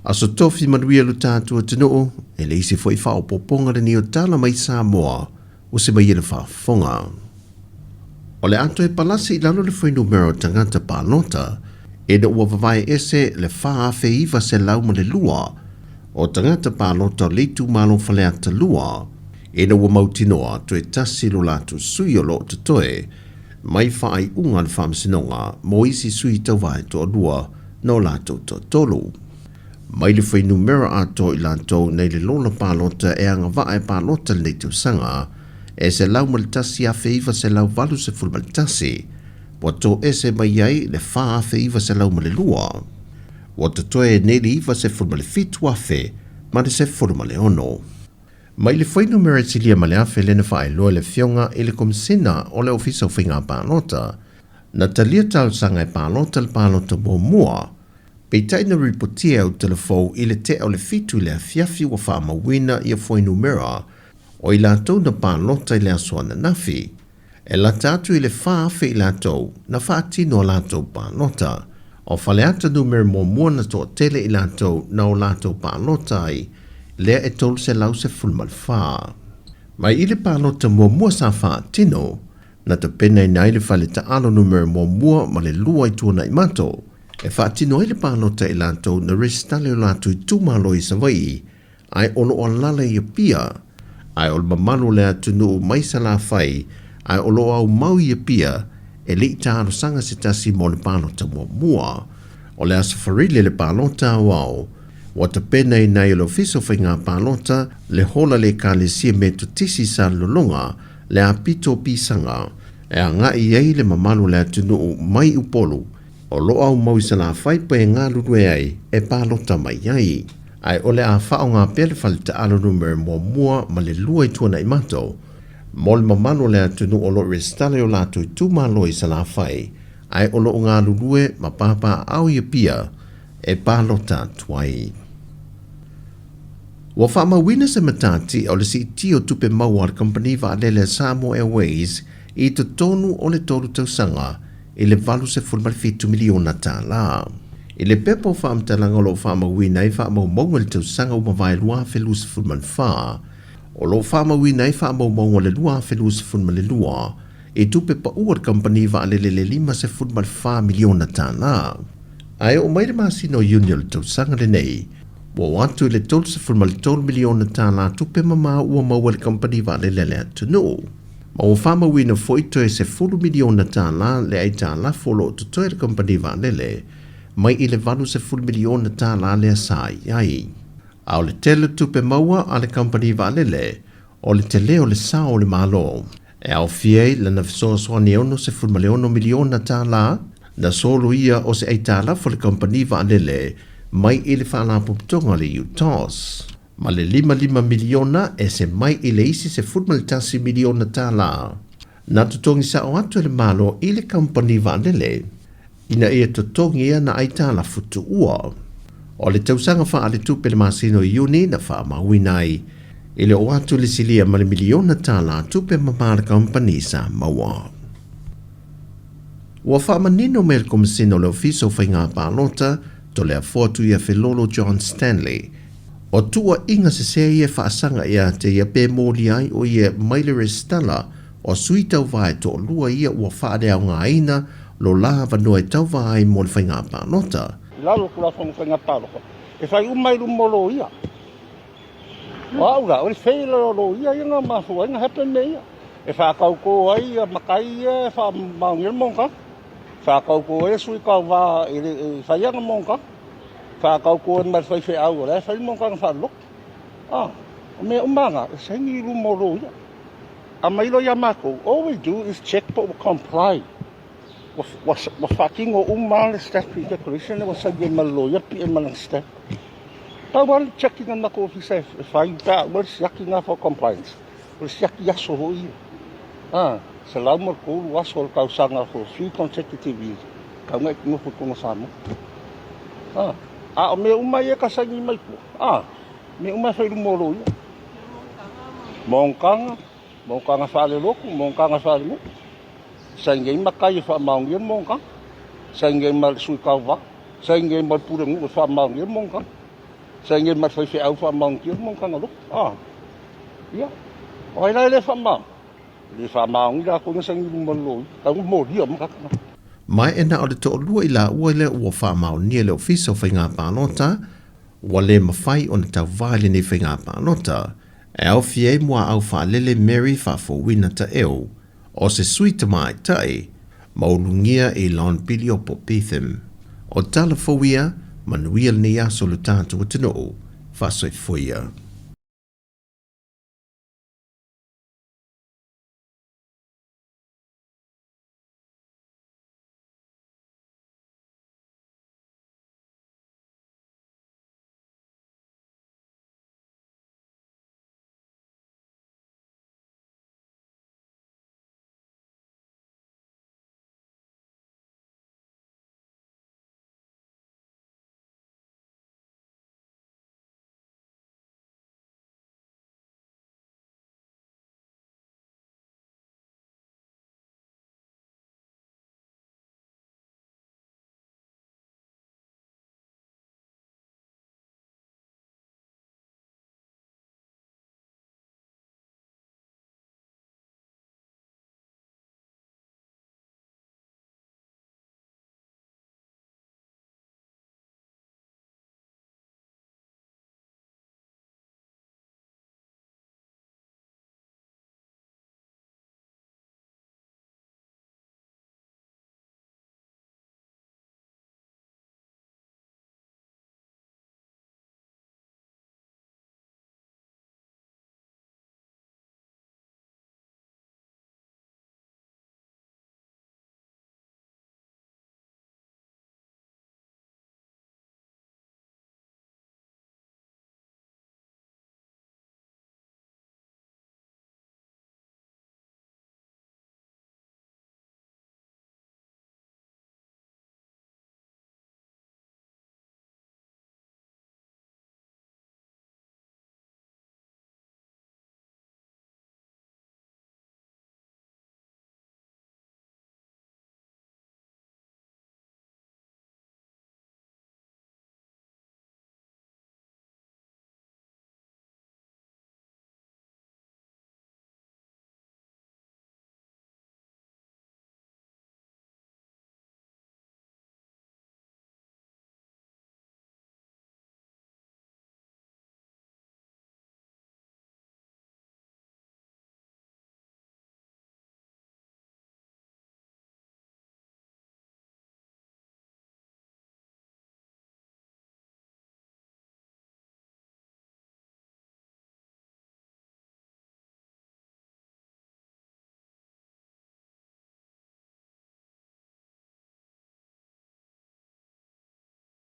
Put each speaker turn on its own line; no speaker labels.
Aso tofi manuia lu tātua tino, e le isi fo i whao poponga le ni o Tala mai Sāmoa, o se mai ele whaafonga. O le ato e palasi I lalo le fwai numero tangata pānota, e na ua vavai ese le whaafe iwa se lau ma le lua, o tangata pānota le tu malo whaleata lua, e na ua mautinoa to e tasi lo latu sui o lo te toe, mai whaai unga le whaamsinonga, mo isi sui tau vai to lua, no latu to tolu. Mai le whai numero ato I lātou nei le lola pālota e anga vae pālota le tau sanga, e se lau malitasi a feiva se lau valu se ful malitasi, wa tō e se mai ai le wha a feiva se lau male lua. Wa te toe e neri iwa se ful male fitu a fe, ma le se ful male ono. Mai le whai numero silia male afe le na whae loa le fionga I le komisina o le ofisa o whinga pālota, na talia tau sanga e pālota le pālota mō mua, Pei taina ripotia o telefou I le te o le fitu le afiafi wa wha mawina I a fwai numera o I lātou na pālota I le aswana nafi. E la tātu I le whaafe I lātou na whaatino lātou pālota. O whaleata numera mō mua na tō tele I lātou na o lātou pālota ai lea e tolu se lau se fulmal wha. Mai I le pālota mō mua sa whaatino na te pena I nai le whale ta alo numera mō mua ma le lua I tuana I mato. E whaatino I le pālota I lātou na restale o lātou I tūmalo I Sawai, ai olo o lala I pia, ai olo mamalo le atunu o maisa la whai, ai olo au mau I pia, e li tāro sanga se tasi mo le pālota mua, o le asafarile le pālota au, wa te pena I nai lo fiso whainga pālota, le hola le ka le sia me tu tisi sa lolonga, le apito pisanga, e a ngai ei le mamalo le atunu o mai upolu, o lo au mau sa la whai pe ngā lurue ai e pālota mai ai. Ai ole a whao ngā pere whalita alo numero mō mua ma le lua I tuana I mato. Mo le mamano le atunu o lo restale o lātou I tūmalo I sa la whai. Ai o lo o ngā lurue ma pāpā au I pia e pālota tuai. Wa wha mawina se matati o le si tio tupe maua company va lele Sāmoa Airways I to tonu o le tolu tausanga I le valu se fulmalfitu miliona Tala. I le pepo whaamtalanga lo whaamawina I whaamaumaunga le tausanga o mawai lua whelu se fulmalwha. O lo whaamawina I whaamaumaunga le lua whelu se fulmalelua. I tupe pa uar company va le lima se fulmalwha miliona Tala. Ai o maire masino union le tausanga le nei. Wa watu le tolu se fulmaltolu miliona Tala tupe mama ua maua le company va le atunu. Ma o whama wina foito e se 4 miliona Tala le ai Tala folo to toe le company va lele, mai I le valu se 4 miliona Tala le asai ai. A o le tele tupe maua a le company va lele, o le tele o le sao o le malo. E au fiei le na fisoa soa ni ono se 4 miliona Tala, na solo ia o se ai Tala fo le company va lele, mai I le whala puptonga le UTOS. Ma le 5 miliona e se mai I le isi se 4 miliona Tala. Na tutongi sa o atu le malo I le company vanele. Ina ia tutongi ia na ai Tala futu ua. O le tausanga wha ale tupe le masino iuni na wha mawinai. I le o atu le silia ma le miliona Tala tupe mamara company sa maua. Ua wha manino me le komisino le ofiso whainga pālota to le afuatu ia Felolo John Stanley. O tua inga se ia whaasanga ia te ia pē mōli ai o ia maile restala o sui tau vai to lua ia ua whaare au ngā ina lo lava noe tau vai mo le whainga pālota.
Lalo kula whainga pālota. E whai umairu molo ia. Waura, o le whaila lo ia inga mafua inga happen me ia. E whakau ko ai makai ia wha maungir monka. Whakau ko e sui kau wā i whaianga monka. Whakau ko en marwhai whi au ora, whai monga ngā whalok. O mea umanga, e sengi rumoro ia. A mailo ia mako, all we do is check but we comply. Wa whakingo umale statutory declaration, wa sagi e maloia pi e malang step. Tau wale checking an mako ofisa, e whai ta, wale siaki ngā for compliance. Wale siaki yaso ho ia. Se lau mar kōru aso al kausanga for 3 consecutive years. Kau ngai kingo futonga Sāmoa. O mea umai e kasangi mai po. Mea umai whairu moro ia. Mōngkanga whale loko, mōngkanga whale mo. Saingei makai e wha maungia mōngkanga. Saingei mal sui kauwa. Saingei mal purengu e wha maungia mōngkanga. Sa ngin mat fai au fa mong ki mong kanga lu. Ia. Oi lai le fa ma. Li fa ma ngi ko sa ngin mo lo. Ta mo ri am ka.
Mai ena o le to lua I la ua le ua wha mao nia le ofiso whainga pānota, wa le mawhai o na tau vāle ni whainga pānota, e au fie mua au wha lele Mary wha wina ta eo, o se sui ta mai tai, maulungia I lon pili o popithim. O tala fawia, manuia ni aso le tātua tino, wha soi fuia.